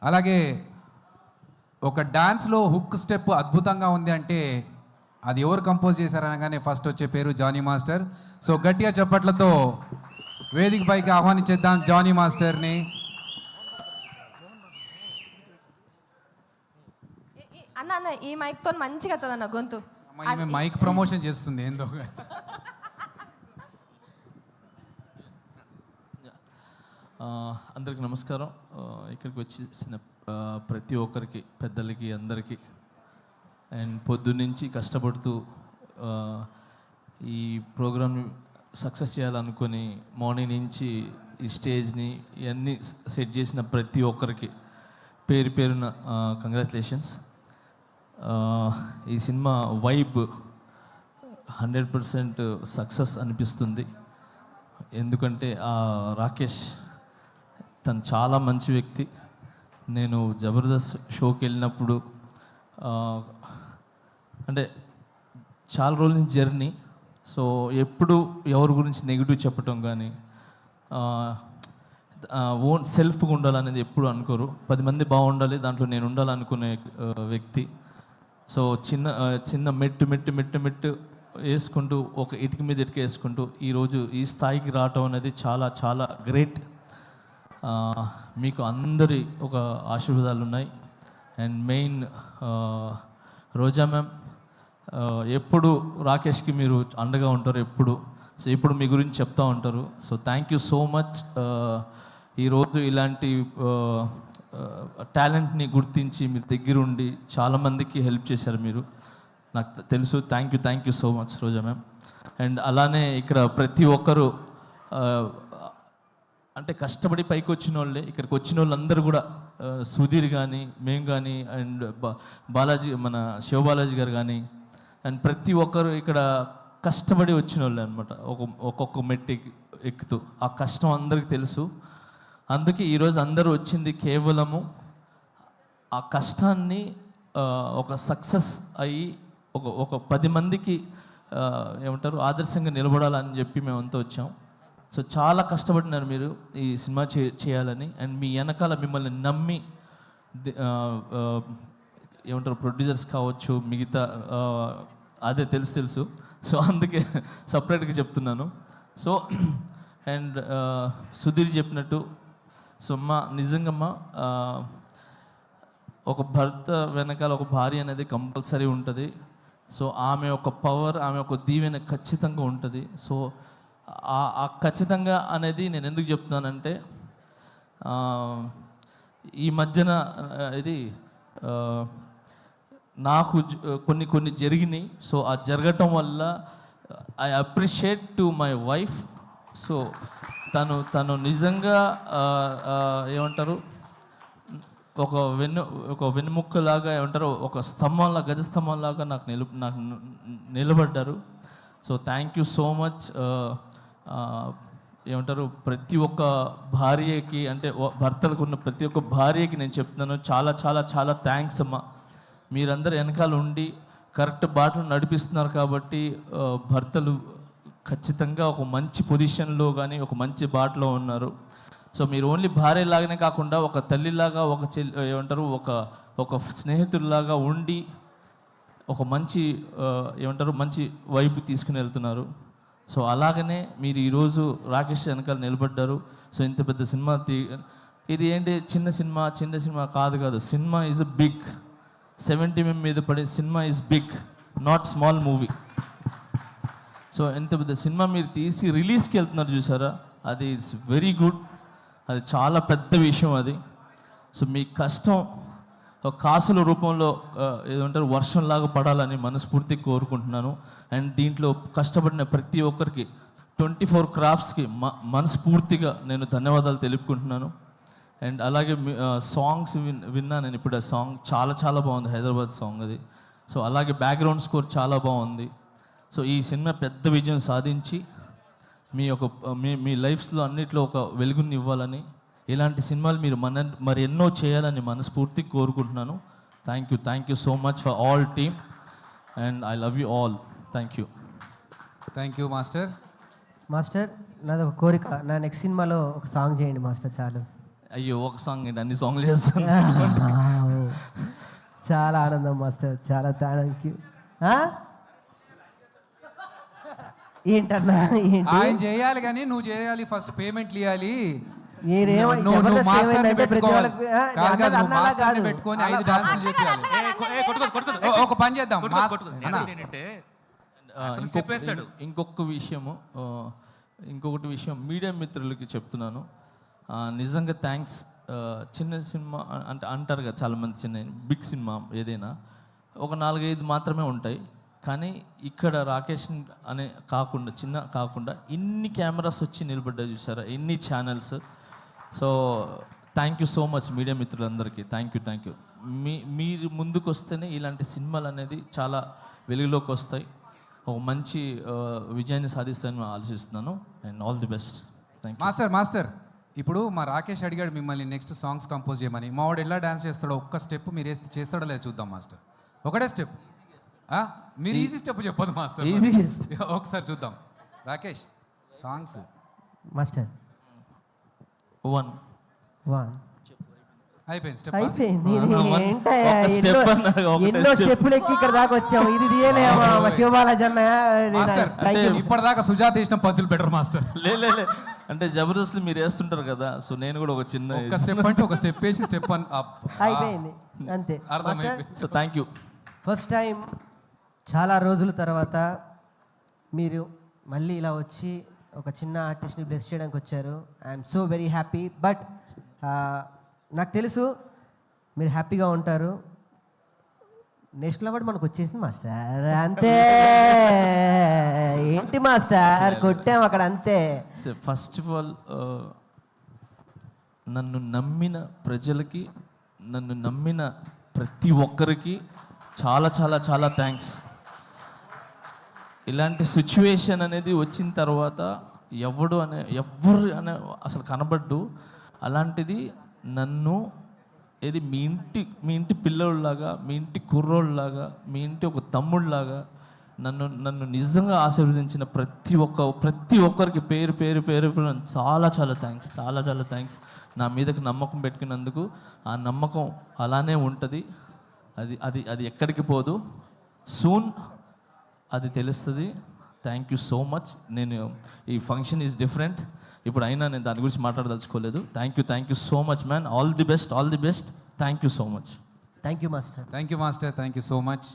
అలాగే ఒక డాన్స్లో hook step అద్భుతంగా ఉంది అంటే అది ఎవరు కంపోజ్ చేశారనగానే ఫస్ట్ వచ్చే పేరు జానీ మాస్టర్. సో గట్టిగా చప్పట్లతో వేదిక పైకి ఆహ్వానించేద్దాం జానీ మాస్టర్ని. అన్న అన్న ఈ మైక్తో మంచిగా అన్న గొంతు. ఈమె మైక్ ప్రమోషన్ చేస్తుంది ఏందో. అందరికి నమస్కారం. ఇక్కడికి వచ్చేసిన ప్రతి ఒక్కరికి, పెద్దలకి, అందరికీ, అండ్ పొద్దున్నుంచి కష్టపడుతూ ఈ ప్రోగ్రామ్ సక్సెస్ చేయాలనుకొని మార్నింగ్ నుంచి ఈ స్టేజ్ని ఇవన్నీ సెట్ చేసిన ప్రతి ఒక్కరికి పేరు పేరున కంగ్రాచులేషన్స్. ఈ సినిమా వైబ్ 100% సక్సెస్ అనిపిస్తుంది. ఎందుకంటే రాకేష్ తను చాలా మంచి వ్యక్తి. నేను జబర్దస్త్ షోకి వెళ్ళినప్పుడు అంటే చాలా రోజుల నుంచి జర్నీ. సో ఎప్పుడు ఎవరి గురించి నెగిటివ్ చెప్పటం కానీ ఓన్ సెల్ఫ్గా ఉండాలనేది ఎప్పుడు అనుకోరు. 10 మంది బాగుండాలి, దాంట్లో నేను ఉండాలనుకునే వ్యక్తి. సో చిన్న మెట్టు వేసుకుంటూ, ఒక ఇటుక మీద ఇటుక వేసుకుంటూ ఈరోజు ఈ స్థాయికి రావటం అనేది చాలా చాలా గ్రేట్. మీకు అందరి ఒక ఆశీర్వాదాలు ఉన్నాయి. అండ్ మెయిన్ రోజా మ్యామ్, ఎప్పుడు రాకేష్కి మీరు అండగా ఉంటారు ఎప్పుడు. సో ఇప్పుడు మీ గురించి చెప్తూ ఉంటారు. So thank you so much. ఈరోజు ఇలాంటి టాలెంట్ని గుర్తించి మీరు దగ్గరుండి చాలామందికి హెల్ప్ చేశారు మీరు, నాకు తెలుసు. Thank you so much Roja ma'am. And అలానే ఇక్కడ ప్రతి ఒక్కరు అంటే కష్టపడి పైకి వచ్చిన వాళ్ళే. ఇక్కడికి వచ్చిన వాళ్ళందరూ కూడా సుధీర్ కానీ, మేము కానీ, అండ్ బాలాజీ, మన శివబాలాజీ గారు కానీ, అండ్ ప్రతి ఒక్కరు ఇక్కడ కష్టపడి వచ్చిన వాళ్ళే అనమాట. ఒక్కొక్క మెట్టు ఎక్కుతూ ఆ కష్టం అందరికీ తెలుసు. అందుకే ఈరోజు అందరూ వచ్చింది కేవలము ఆ కష్టాన్ని ఒక సక్సెస్ అయ్యి ఒక 10 మందికి ఏమంటారు ఆదర్శంగా నిలబడాలని చెప్పి మేమంతా వచ్చాం. సో చాలా కష్టపడినారు మీరు ఈ సినిమా చేయాలని. అండ్ మీ వెనకాల మిమ్మల్ని నమ్మి ఏమంటారు ప్రొడ్యూసర్స్ కావచ్చు, మిగతా అదే తెలుసు. సో అందుకే సపరేట్గా చెప్తున్నాను. సో అండ్ సుధీర్ చెప్పినట్టు, సో నిజంగా ఒక భర్త వెనకాల ఒక భార్య అనేది కంపల్సరీ ఉంటుంది. సో ఆమె ఒక పవర్, ఆమె ఒక దీవెన ఖచ్చితంగా ఉంటుంది. సో ఆ ఖచ్చితంగా అనేది నేను ఎందుకు చెప్తున్నానంటే, ఈ మధ్యన ఇది నాకు కొన్ని జరిగినాయి. సో ఆ జరగటం వల్ల I appreciate to my wife. So తను నిజంగా ఏమంటారు ఒక వెన్నుముక్కలాగా, ఏమంటారు ఒక స్తంభంలా, గజ స్తంభంలాగా నాకు నిలబడ్డారు. So thank you so much. ఏమంటారు ప్రతి ఒక్క భార్యకి, అంటే భర్తలకు ఉన్న ప్రతి ఒక్క భార్యకి నేను చెప్తున్నాను, చాలా చాలా చాలా థ్యాంక్స్ అమ్మా. మీరందరూ వెనకాల ఉండి కరెక్ట్ బాటను నడిపిస్తున్నారు కాబట్టి భర్తలు ఖచ్చితంగా ఒక మంచి పొజిషన్లో కానీ ఒక మంచి బాటలో ఉన్నారు. సో మీరు ఓన్లీ భార్యలాగానే కాకుండా ఒక తల్లిలాగా, ఒక ఏమంటారు ఒక స్నేహితుల్లాగా ఉండి ఒక మంచి ఏమంటారు మంచి వైపు తీసుకుని వెళ్తున్నారు. సో అలాగనే మీరు ఈరోజు రాకేష్ వెనకాల నిలబడ్డారు. సో ఇంత పెద్ద సినిమా ఇది ఏంటి చిన్న సినిమా కాదు. Cinema is a big. 70 mm మీద పడే cinema is big, not small movie. So ఎంత పెద్ద సినిమా మీరు తీసి రిలీజ్కి వెళ్తున్నారు చూసారా, అది ఇట్స్ వెరీ గుడ్. అది చాలా పెద్ద విషయం అది. సో మీ కష్టం ఒక కాసుల రూపంలో ఏదంటారు వర్షంలాగా పడాలని మనస్ఫూర్తిగా కోరుకుంటున్నాను. అండ్ దీంట్లో కష్టపడిన ప్రతి ఒక్కరికి 24 క్రాఫ్ట్స్కి మనస్ఫూర్తిగా నేను ధన్యవాదాలు తెలుపుకుంటున్నాను. అండ్ అలాగే సాంగ్స్ విన్నా నేను ఇప్పుడు. ఆ సాంగ్ చాలా చాలా బాగుంది, హైదరాబాద్ సాంగ్ అది. సో అలాగే బ్యాక్గ్రౌండ్ స్కోర్ చాలా బాగుంది. సో ఈ సినిమా పెద్ద విజయం సాధించి మీ లైఫ్స్లో అన్నిట్లో ఒక వెలుగుని ఇవ్వాలని, ఇలాంటి సినిమాలు మీరు మరి ఎన్నో చేయాలని మనస్ఫూర్తిగా కోరుకుంటున్నాను. Thank you so much for all team and I love you all. Thank you master. నాది ఒక కోరిక, నా నెక్స్ట్ సినిమాలో ఒక సాంగ్ చేయండి మాస్టర్ చాలు. అయ్యో ఒక సాంగ్ ఏంటి అన్ని సాంగ్లు చేస్తాను. చాలా ఆనందం మాస్టర్, చాలా థ్యాంక్ యూ. ఏంటన్నా ఏంటి ఆయన చేయాలి కానీ నువ్వు చేయాలి, ఫస్ట్ పేమెంట్లు ఇవ్వాలి. మీరేమో నువ్వు జబర్దస్త్ మాస్టర్ని ఏమైందంటే ప్రతి పెట్టుకోవాలి. వాళ్ళకి కాదు కాదు, నువ్వు అన్నలా మాస్టర్ని కాదు. పెట్టుకొని 5 డాన్సులు చేయాలి. ఒక పని చేద్దాం, అన్న, ఇంకొకటి విషయం మీడియా మిత్రులకి చెప్తున్నాను. నిజంగా థ్యాంక్స్. చిన్న సినిమా అంటే అంటారు కదా చాలామంది, చిన్న బిగ్ సినిమా ఏదైనా ఒక 4-5 మాత్రమే ఉంటాయి, కానీ ఇక్కడ రాకేష్ అనే కాకుండా చిన్న కాకుండా ఇన్ని కెమెరాస్ వచ్చి నిలబడ్డా చూసారా, ఎన్ని channels. So thank you so much media మిత్రులందరికీ. Thank you. మీరు ముందుకు వస్తేనే ఇలాంటి సినిమాలు అనేది చాలా వెలుగులోకి వస్తాయి, ఒక మంచి విజయాన్ని సాధిస్తానని ఆలోచిస్తున్నాను. And all the best. Thank you. Master ఇప్పుడు మా రాకేష్ అడిగాడు మిమ్మల్ని నెక్స్ట్ సాంగ్స్ కంపోజ్ చేయమని. మా వాడు ఎలా డాన్స్ చేస్తాడో ఒక్క స్టెప్ మీరు వేస్తే చేస్తాడో లేదు చూద్దాం మాస్టర్. ఒకటే స్టెప్, మీరు ఈజీ స్టెప్ చెప్పదు మాస్టర్, ఈజీ ఒకసారి చూద్దాం. రాకేష్ సాంగ్స్ మాస్టర్ 1 అయిపోయింది స్టెప్. అయిపోయింది. ఒక ఏంటయ్యా step అన్నారు, ఒకటే ఎన్నో step. స్టెప్పులు ఎక్కి ఇక్కడ దాకా వచ్చాము, ఇది తీయలేమా శివబాలాజీ మాస్టర్ అన్నయ్య? ఇప్పటిదాకా సుజాత వేసిన పంచులు బెటర్ మాస్టర్. లే అంటే జబర్దస్త్ మీరు వేస్తుంటారు కదా, సో నేను కూడా ఒక చిన్న ఒక స్టెప్ అంటే ఒక స్టెప్ వేసి స్టెప్ అయిపోయింది అంతే. అర్థమైపోయింది. So thank you. First time చాలా రోజుల తర్వాత మీరు మళ్ళీ ఇలా వచ్చి ఒక చిన్న ఆర్టిస్ట్ని బ్లెస్ చేయడానికి వచ్చారు. I'm so very happy. But నాకు తెలుసు మీరు హ్యాపీగా ఉంటారు. నేషనల్ అవార్డు మనకు వచ్చేసింది మాస్టర్, అంతే. ఏంటి మాస్టర్ కొట్టాం అక్కడ, అంతే. ఫస్ట్ ఆఫ్ ఆల్ నన్ను నమ్మిన ప్రజలకి, నన్ను నమ్మిన ప్రతి ఒక్కరికి చాలా చాలా చాలా థ్యాంక్స్. ఇలాంటి సిచ్యువేషన్ అనేది వచ్చిన తర్వాత ఎవరు అనే అసలు కనబడ్డు. అలాంటిది నన్ను ఏది మీ ఇంటి పిల్లోళ్ళలాగా, మీ ఇంటి కుర్రోళ్ళలాగా, మీ ఇంటి ఒక తమ్ముళ్ళలాగా నన్ను నిజంగా ఆశీర్వదించిన ప్రతి ఒక్కరికి పేరు చాలా చాలా థ్యాంక్స్. నా మీదకి నమ్మకం పెట్టుకున్నందుకు. ఆ నమ్మకం అలానే ఉంటుంది, అది ఎక్కడికి పోదు. సూన్ అది తెలుస్తుంది. Thank you so much. నేను ఈ ఫంక్షన్ ఈజ్ డిఫరెంట్ ఇప్పుడు, అయినా నేను దాని గురించి మాట్లాడదలుచుకోలేదు. Thank you so much man. All the best. Thank you so much. Thank you master. Thank you so much.